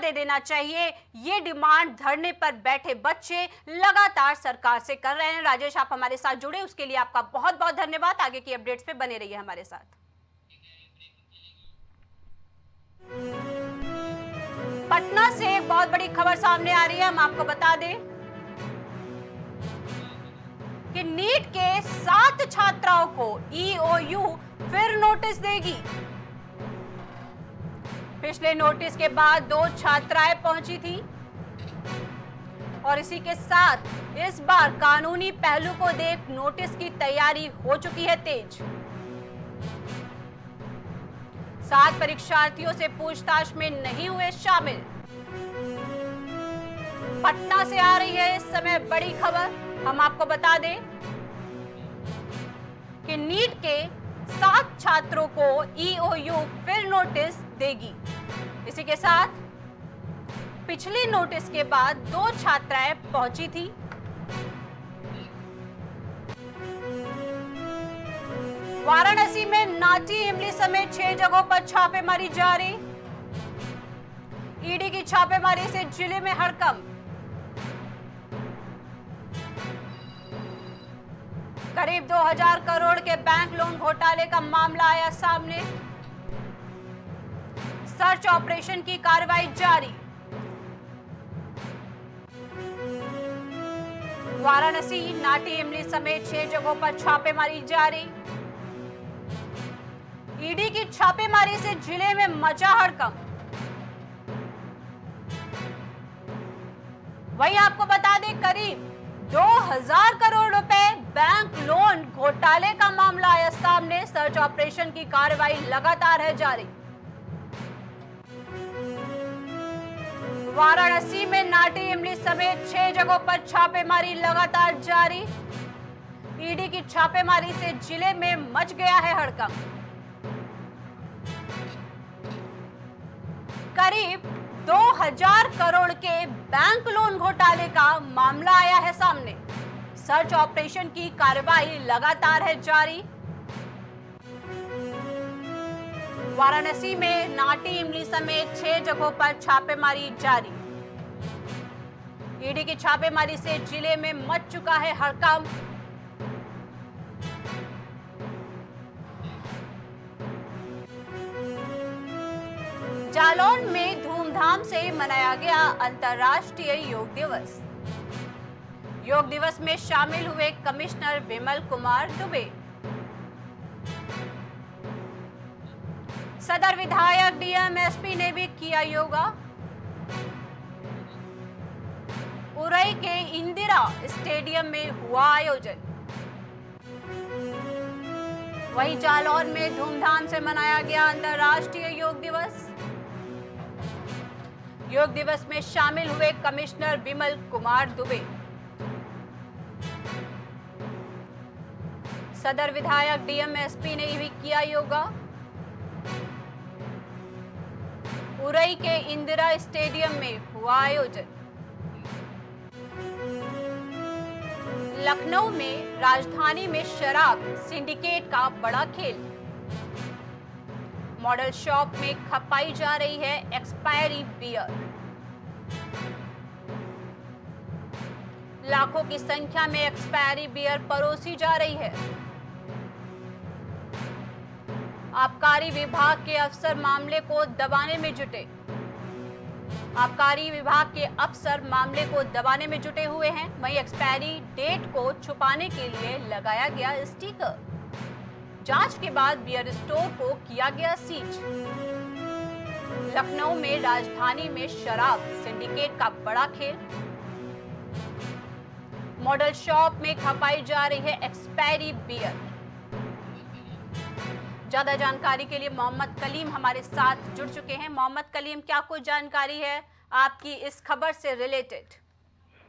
राहतें देना चाहिए। ये डिमांड धरने पर बैठे बच्चे लगातार सरकार से कर रहे हैं। राजेश, आप हमारे साथ जुड़े, उसके लिए आपका बहुत बहुत धन्यवाद। आगे की अपडेट्स पे बने रहिए हमारे साथ। पटना से एक बहुत बड़ी खबर सामने आ रही है। हम आपको बता दें कि नीट के 7 छात्राओं को ईओयू फिर नोटिस देगी। पिछले नोटिस के बाद 2 छात्राएं पहुंची थी और इसी के साथ इस बार कानूनी पहलू को देख नोटिस की तैयारी हो चुकी है तेज। 7 परीक्षार्थियों से पूछताछ में नहीं हुए शामिल। पटना से आ रही है इस समय बड़ी खबर। हम आपको बता दें कि नीट के 7 छात्रों को ईओयू फिर नोटिस देगी। इसी के साथ पिछली नोटिस के बाद 2 छात्राएं पहुंची थी। वाराणसी में नाटी इमली समेत 6 जगहों पर छापेमारी जारी। ईडी की छापेमारी से जिले में हड़कंप। करीब 2000 करोड़ के बैंक लोन घोटाले का मामला आया सामने। सर्च ऑपरेशन की कार्रवाई जारी। वाराणसी, नाटी इमली समेत 6 जगहों पर छापेमारी जारी। ईडी की छापेमारी से जिले में मचा हड़कंप। वहीं आपको बता दें करीब 2000 करोड़ रुपए बैंक लोन घोटाले का मामला आया सामने। सर्च ऑपरेशन की कार्रवाई लगातार है जारी। वाराणसी में नाटी इमली समेत 6 जगहों पर छापेमारी लगातार जारी। ईडी की छापेमारी से जिले में मच गया है हड़कंप। करीब 2000 करोड़ के बैंक लोन घोटाले का मामला आया है सामने। सर्च ऑपरेशन की कार्रवाई लगातार है जारी। वाराणसी में नाटी इमली समेत 6 जगहों पर छापेमारी जारी। ईडी की छापेमारी से जिले में मच चुका है हड़कंप। जालौन में धूमधाम से मनाया गया अंतर्राष्ट्रीय योग दिवस। योग दिवस में शामिल हुए कमिश्नर विमल कुमार दुबे। सदर विधायक डीएमएसपी ने भी किया योगा। उरई के इंदिरा स्टेडियम में हुआ आयोजन। वहीं जालौन में धूमधाम से मनाया गया अंतर्राष्ट्रीय योग दिवस। योग दिवस में शामिल हुए कमिश्नर विमल कुमार दुबे। सदर विधायक डीएमएसपी ने भी किया योगा। उरई के इंदिरा स्टेडियम में हुआ आयोजन। लखनऊ में राजधानी में शराब सिंडिकेट का बड़ा खेल। मॉडल शॉप में खपाई जा रही है एक्सपायरी बियर। लाखों की संख्या में एक्सपायरी बियर परोसी जा रही है। आबकारी विभाग के अफसर मामले को दबाने में जुटे। आबकारी विभाग के अफसर मामले को दबाने में जुटे हुए हैं। वहीं एक्सपायरी डेट को छुपाने के लिए लगाया गया स्टिकर। जांच के बाद बियर स्टोर को किया गया सीज। लखनऊ में राजधानी में शराब सिंडिकेट का बड़ा खेल। मॉडल शॉप में खपाई जा रही है एक्सपायरी बियर। ज्यादा जानकारी के लिए मोहम्मद कलीम हमारे साथ जुड़ चुके हैं। मोहम्मद कलीम, क्या कुछ जानकारी है आपकी इस खबर से रिलेटेड?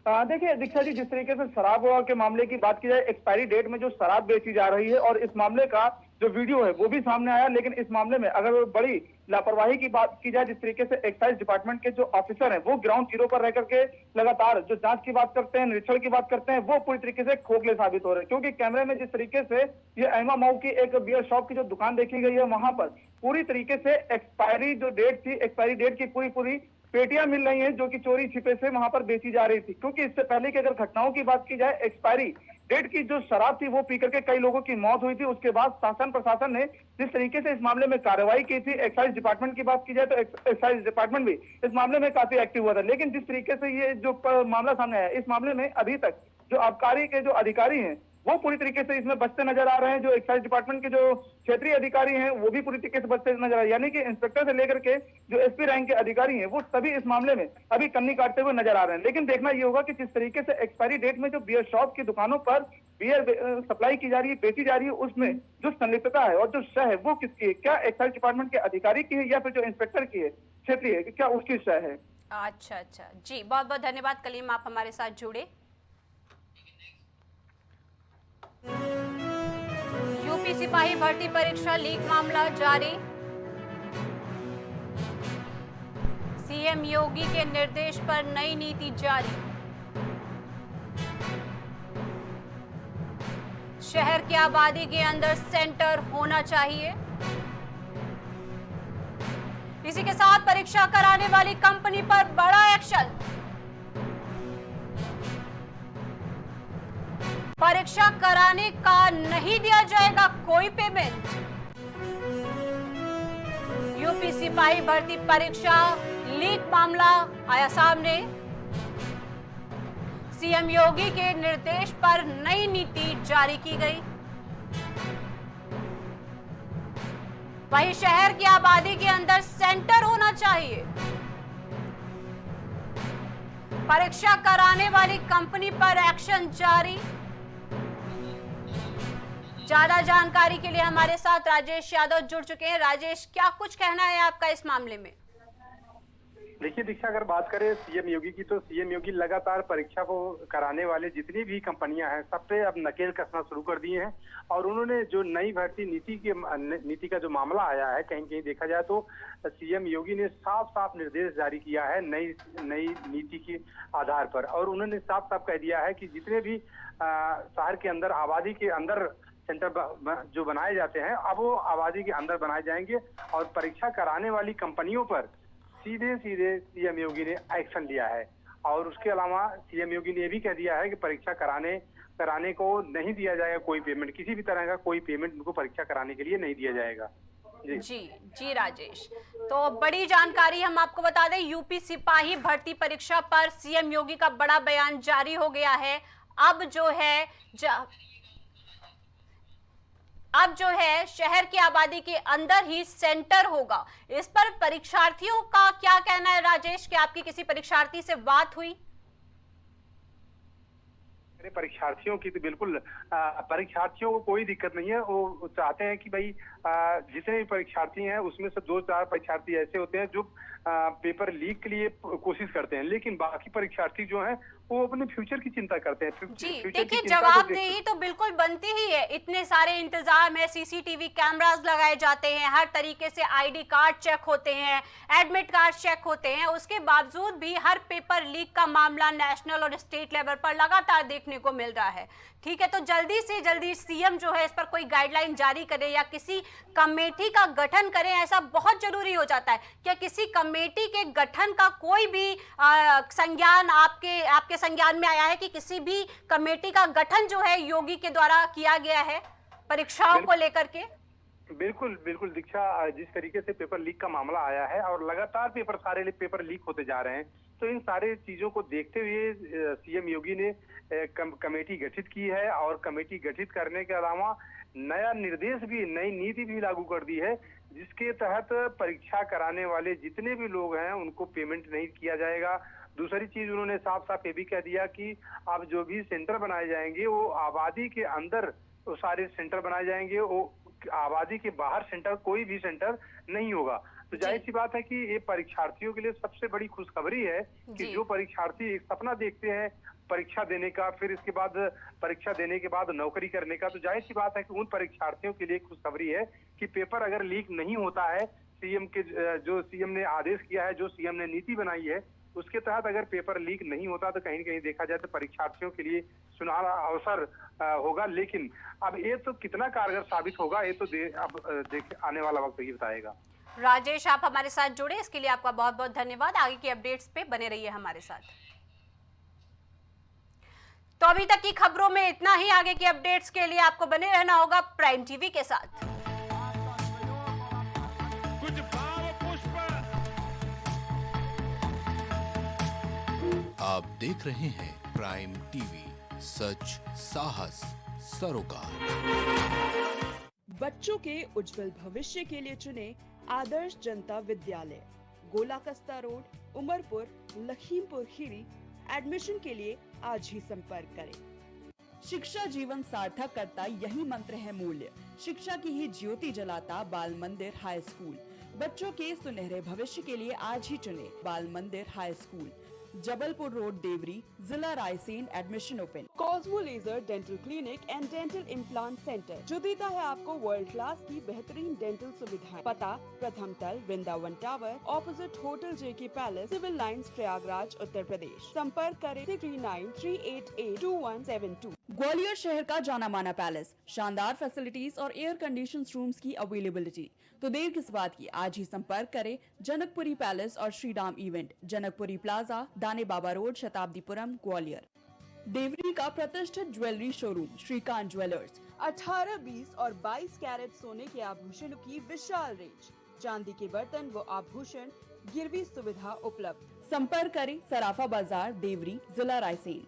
देखिए दीक्षा जी, जिस तरीके से शराब के मामले की बात की जाए, एक्सपायरी डेट में जो शराब बेची जा रही है और इस मामले का जो वीडियो है वो भी सामने आया। लेकिन इस मामले में अगर बड़ी लापरवाही की बात की जाए, जिस तरीके से एक्साइज डिपार्टमेंट के जो ऑफिसर हैं वो ग्राउंड जीरो पर रह करके लगातार जो जांच की बात करते हैं, निरीक्षण की बात करते हैं, वो पूरी तरीके से खोखले साबित हो रहे हैं। क्योंकि कैमरे में जिस तरीके से ये अहमा मऊ की एक बियर शॉप की जो दुकान देखी गई है, वहां पर पूरी तरीके से एक्सपायरी जो डेट थी, एक्सपायरी डेट की पूरी पेटियां मिल रही हैं जो कि चोरी छिपे से वहां पर बेची जा रही थी। क्योंकि इससे पहले की अगर घटनाओं की बात की जाए, एक्सपायरी डेट की जो शराब थी वो पी करके कई लोगों की मौत हुई थी। उसके बाद शासन प्रशासन ने जिस तरीके से इस मामले में कार्रवाई की थी, एक्साइज डिपार्टमेंट की बात की जाए तो एक्साइज डिपार्टमेंट भी इस मामले में काफी एक्टिव हुआ था। लेकिन जिस तरीके से ये जो मामला सामने आया, इस मामले में अभी तक जो आबकारी के जो अधिकारी हैं वो पूरी तरीके से इसमें बचते नजर आ रहे हैं। जो एक्साइज डिपार्टमेंट के जो क्षेत्रीय अधिकारी हैं वो भी पूरी तरीके से बचते नजर आ रहे हैं। यानी कि इंस्पेक्टर से लेकर के जो एसपी रैंक के अधिकारी हैं वो सभी इस मामले में अभी कन्नी काटते हुए नजर आ रहे हैं। लेकिन देखना ये होगा कि किस तरीके से एक्सपायरी डेट में जो बियर शॉप की दुकानों पर बियर सप्लाई की जा रही है, बेची जा रही है, उसमें जो संलिप्तता है और जो शय है वो किसकी है? क्या एक्साइज डिपार्टमेंट के अधिकारी की है या फिर जो इंस्पेक्टर की है क्षेत्रीय, क्या उसकी शय है? अच्छा जी, बहुत बहुत धन्यवाद कलीम, आप हमारे साथ जुड़े। यूपी सिपाही भर्ती परीक्षा लीक मामला जारी। सीएम योगी के निर्देश पर नई नीति जारी। शहर की आबादी के अंदर सेंटर होना चाहिए। इसी के साथ परीक्षा कराने वाली कंपनी पर बड़ा एक्शन। परीक्षा कराने का नहीं दिया जाएगा कोई पेमेंट। यूपी सिपाही भर्ती परीक्षा लीक मामला आया सामने। सीएम योगी के निर्देश पर नई नीति जारी की गई। वहीं शहर की आबादी के अंदर सेंटर होना चाहिए। परीक्षा कराने वाली कंपनी पर एक्शन जारी। ज्यादा जानकारी के लिए हमारे साथ राजेश यादव जुड़ चुके हैं। राजेश, क्या कुछ कहना है आपका इस मामले में? देखिए दीक्षा, अगर बात करें सीएम योगी की, तो सीएम योगी लगातार परीक्षा को कराने वाले जितनी भी कंपनियां हैं सब पे अब नकेल कसना शुरू कर दिए हैं। और उन्होंने जो नई भर्ती नीति का जो मामला आया है, कहीं कहीं देखा जाए तो सीएम योगी ने साफ साफ निर्देश जारी किया है नई नीति के आधार पर। और उन्होंने साफ साफ कह दिया है कि जितने भी शहर के अंदर, आबादी के अंदर सेंटर जो बनाए जाते हैं, अब वो आबादी के अंदर बनाए जाएंगे। और परीक्षा कराने वाली कंपनियों पर सीधे सीएम योगी ने एक्शन लिया है। और उसके अलावा सीएम योगी ने यह भी कह दिया है कि परीक्षा कराने को नहीं दिया जाएगा कोई पेमेंट, किसी भी तरह का कोई पेमेंट उनको परीक्षा कराने के लिए नहीं दिया जाएगा। जी राजेश, तो बड़ी जानकारी हम आपको बता दें, यूपी सिपाही भर्ती परीक्षा पर सीएम योगी का बड़ा बयान जारी हो गया है। अब जो है शहर की आबादी के अंदर ही सेंटर होगा। इस पर परीक्षार्थियों का क्या कहना है राजेश? कि आपकी किसी परीक्षार्थी से बात हुई? मेरे परीक्षार्थियों की तो बिल्कुल परीक्षार्थियों को कोई दिक्कत नहीं है। वो चाहते हैं कि भाई जितने भी परीक्षार्थी हैं उसमें से 2-4 परीक्षार्थी ऐसे होते हैं जो पेपर लीक के लिए कोशिश करते हैं, लेकिन बाकी परीक्षार्थी जो हैं वो अपने फ्यूचर की चिंता करते हैं। जी देखिए, जवाबदेही तो बिल्कुल बनती ही है। इतने सारे इंतजाम है, सीसीटीवी कैमरास लगाए जाते हैं, हर तरीके से आईडी कार्ड चेक होते हैं, एडमिट कार्ड चेक होते हैं। उसके बावजूद भी हर पेपर लीक का मामला नेशनल और स्टेट लेवल पर लगातार देखने को मिल रहा है। ठीक है, तो जल्दी से जल्दी सीएम जो है इस पर कोई गाइडलाइन जारी करे या किसी कमेटी का गठन करें, ऐसा बहुत जरूरी हो जाता है। क्या किसी कमेटी के गठन का कोई भी संज्ञान आपके संज्ञान में आया है कि किसी भी कमेटी का गठन जो है योगी के द्वारा किया गया है परीक्षाओं को लेकर के? बिल्कुल दीक्षा, जिस तरीके से पेपर लीक का मामला आया है और लगातार सारे पेपर लीक होते जा रहे हैं, तो इन सारे चीजों को देखते हुए सीएम योगी ने कमेटी गठित की है। और कमेटी गठित करने के अलावा नया निर्देश भी, नई नीति भी लागू कर दी है, जिसके तहत परीक्षा कराने वाले जितने भी लोग हैं उनको पेमेंट नहीं किया जाएगा। दूसरी चीज उन्होंने साफ साफ ये भी कह दिया कि अब जो भी सेंटर बनाए जाएंगे वो आबादी के अंदर वो सारे सेंटर बनाए जाएंगे, वो आबादी के बाहर सेंटर, कोई भी सेंटर नहीं होगा। तो जाहिर सी बात है कि ये परीक्षार्थियों के लिए सबसे बड़ी खुशखबरी है कि जो परीक्षार्थी एक सपना देखते हैं परीक्षा देने का, फिर इसके बाद परीक्षा देने के बाद नौकरी करने का, तो जाहिर सी बात है कि उन परीक्षार्थियों के लिए खुशखबरी है कि पेपर अगर लीक नहीं होता है, जो सीएम ने आदेश किया है, जो सीएम ने नीति बनाई है, उसके तहत अगर पेपर लीक नहीं होता तो कहीं न कहीं देखा जाए तो परीक्षार्थियों के लिए सुनहरा अवसर होगा। लेकिन अब ये तो कितना कारगर साबित होगा, ये तो आने वाला वक्त ही बताएगा। राजेश, आप हमारे साथ जुड़े, इसके लिए आपका बहुत बहुत धन्यवाद। आगे की अपडेट्स पे बने रहिए हमारे साथ। तो अभी तक की खबरों में इतना ही। आगे की अपडेट्स के लिए आपको बने रहना होगा प्राइम टीवी के साथ। कुछ भाव पुष्प। आप देख रहे हैं प्राइम टीवी, सच साहस सरोकार। बच्चों के उज्जवल भविष्य के लिए चुने आदर्श जनता विद्यालय, गोला कस्ता रोड, उमरपुर, लखीमपुर खीरी। एडमिशन के लिए आज ही संपर्क करें। शिक्षा जीवन सार्थक करता यही मंत्र है मूल्य। शिक्षा की ही ज्योति जलाता बाल मंदिर हाई स्कूल। बच्चों के सुनहरे भविष्य के लिए आज ही चुने Bal Mandir high school, Jabalpur road, Deori, जिला Raisen. Admission open. Cosmo laser dental clinic and dental implant centre, जो देता है आपको वर्ल्ड क्लास की बेहतरीन डेंटल सुविधाएं। पता प्रथम तल, वृंदावन टावर, ऑपोजिट होटल जेके palace, civil lines, Prayagraj, Uttar Pradesh. संपर्क करें 3938822172। ग्वालियर शहर का जाना माना पैलेस, शानदार फैसिलिटीज और एयर कंडीशन रूम्स की अवेलेबिलिटी। तो देर किस बात की, आज ही संपर्क करें जनकपुरी पैलेस और श्रीराम इवेंट, जनकपुरी प्लाजा, दाने बाबा रोड, शताब्दीपुरम, ग्वालियर। देवरी का प्रतिष्ठित ज्वेलरी शोरूम श्रीकांत ज्वेलर्स, 18, 20 और 22 कैरेट सोने के आभूषणों की विशाल रेंज, चांदी के बर्तन व आभूषण, गिरवी सुविधा उपलब्ध। संपर्क करें सराफा बाजार, देवरी, जिला रायसेन।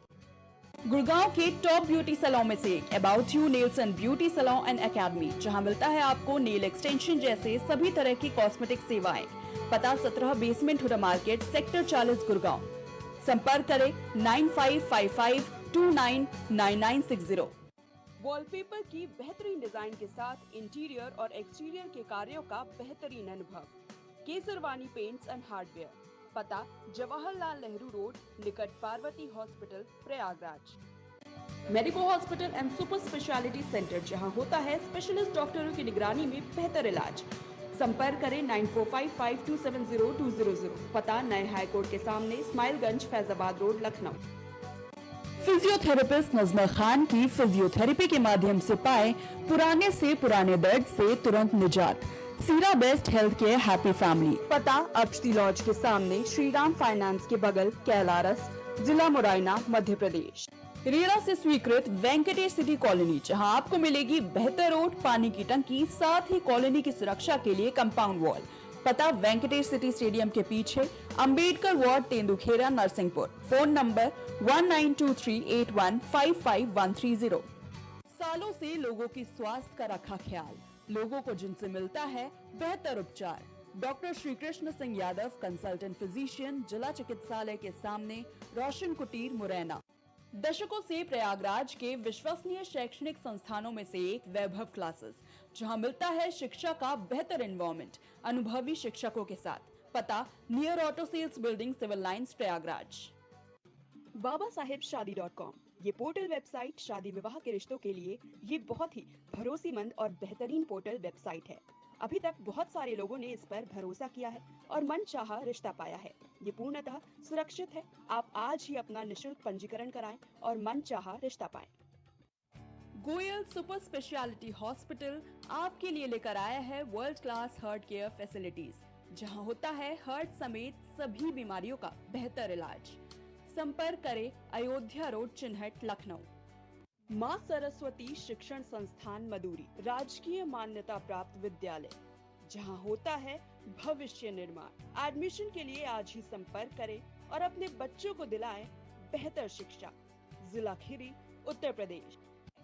गुड़गांव के टॉप ब्यूटी सैलून में से एक about you nails and beauty salon and academy, जहां मिलता है आपको नेल एक्सटेंशन जैसे सभी तरह की कॉस्मेटिक सेवाएं। पता 17 basement HUDA market, sector 40, Gurgaon. संपर्क करें 9555299960। वॉलपेपर की बेहतरीन डिजाइन के साथ इंटीरियर और एक्सटीरियर के कार्यों का बेहतरीन अनुभव। Kesarwani paints and hardware. पता जवाहरलाल नेहरू रोड, निकट Parvati hospital, Prayagraj. Medico hospital and super speciality centre, जहां होता है स्पेशलिस्ट डॉक्टरों की निगरानी में बेहतर इलाज। संपर्क करें 9455270200। पता नए हाई कोर्ट के सामने, स्माइलगंज, फैजाबाद रोड, लखनऊ। फिजियोथेरेपिस्ट नजमा खान की फिजियोथेरेपी के माध्यम से पाए पुराने से पुराने दर्द से तुरंत निजात। सीरा best health care happy family. पता अक्षती लॉज के सामने, श्रीराम फाइनेंस के बगल, कैलारस, जिला मुरैना, मध्य प्रदेश। रेरा से स्वीकृत वेंकटेश सिटी कॉलोनी, जहां आपको मिलेगी बेहतर रोड, पानी की टंकी, साथ ही कॉलोनी की सुरक्षा के लिए कंपाउंड वॉल। पता वेंकटेश सिटी स्टेडियम के पीछे, Ambedkar ward, Tendukheda, Narsinghpur. Phone number 192381553130। सालों से लोगों की स्वास्थ्य का रखा ख्याल, लोगों को जिनसे मिलता है बेहतर उपचार। Doctor Shri Krishna Singh Yadav, consultant physician, जिला चिकित्सालय के सामने, रोशन कुटीर, मुरैना। दशकों से प्रयागराज के विश्वसनीय शैक्षणिक संस्थानों में से एक वैभव क्लासेस, जहां मिलता है शिक्षा का बेहतर एनवायरनमेंट, अनुभवी शिक्षकों के साथ। पता near auto sales building, civil lines, Prayagraj. babaSahebShadi.com, ये पोर्टल वेबसाइट शादी विवाह के रिश्तों के लिए ये बहुत ही भरोसेमंद और बेहतरीन पोर्टल वेबसाइट है। अभी तक बहुत सारे लोगों ने इस पर भरोसा किया है और मनचाहा रिश्ता पाया है। ये पूर्णतः सुरक्षित है। आप आज ही अपना निशुल्क पंजीकरण कराएं और मनचाहा रिश्ता पाएं। गोयल सुपर स्पेशलिटी हॉस्पिटल आपके लिए लेकर आया है world class heart care facilities, जहां होता है हार्ट समेत सभी बीमारियों का बेहतर इलाज। संपर्क करें अयोध्या रोड, चिन्हट, लखनऊ। माँ सरस्वती शिक्षण संस्थान मदुरी, राजकीय मान्यता प्राप्त विद्यालय, जहां होता है भविष्य निर्माण। एडमिशन के लिए आज ही संपर्क करें और अपने बच्चों को दिलाएं बेहतर शिक्षा। जिला Kheri, Uttar Pradesh.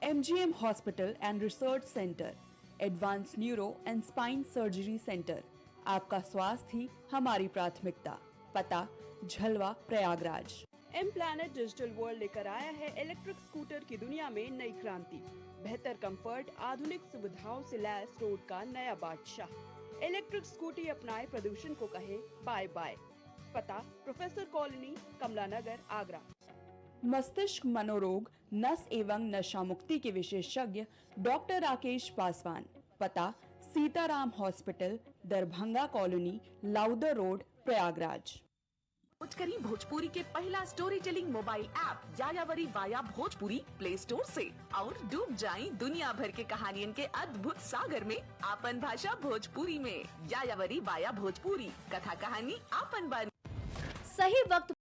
MGM hospital and research centre, advance neuro and spine surgery centre. आपका स्वास्थ्य ही हमारी प्राथमिकता। पता Jhalwa, Prayagraj. M planet digital world लेकर आया है इलेक्ट्रिक स्कूटर की दुनिया में नई क्रांति। बेहतर कंफर्ट, आधुनिक सुविधाओं से लैस रोड का नया बादशाह। इलेक्ट्रिक स्कूटी अपनाए, प्रदूषण को कहे बाय बाय। पता प्रोफेसर कॉलोनी, कमला नगर, आगरा। मस्तिष्क मनोरोग, नस एवं नशा मुक्ति के विशेषज्ञ डॉक्टर राकेश पासवान। पता Sitaram hospital, Darbhanga colony, Lowther road, Prayagraj. करी भोजपुरी के पहला story telling mobile app Yayavari via Bhojpuri play store से और डूब जाएं दुनिया भर के कहानियन के अद्भुत सागर में आपन भाषा भोजपुरी में। यायावरी वाया भोजपुरी, कथा कहानी आपन बन। सही वक्त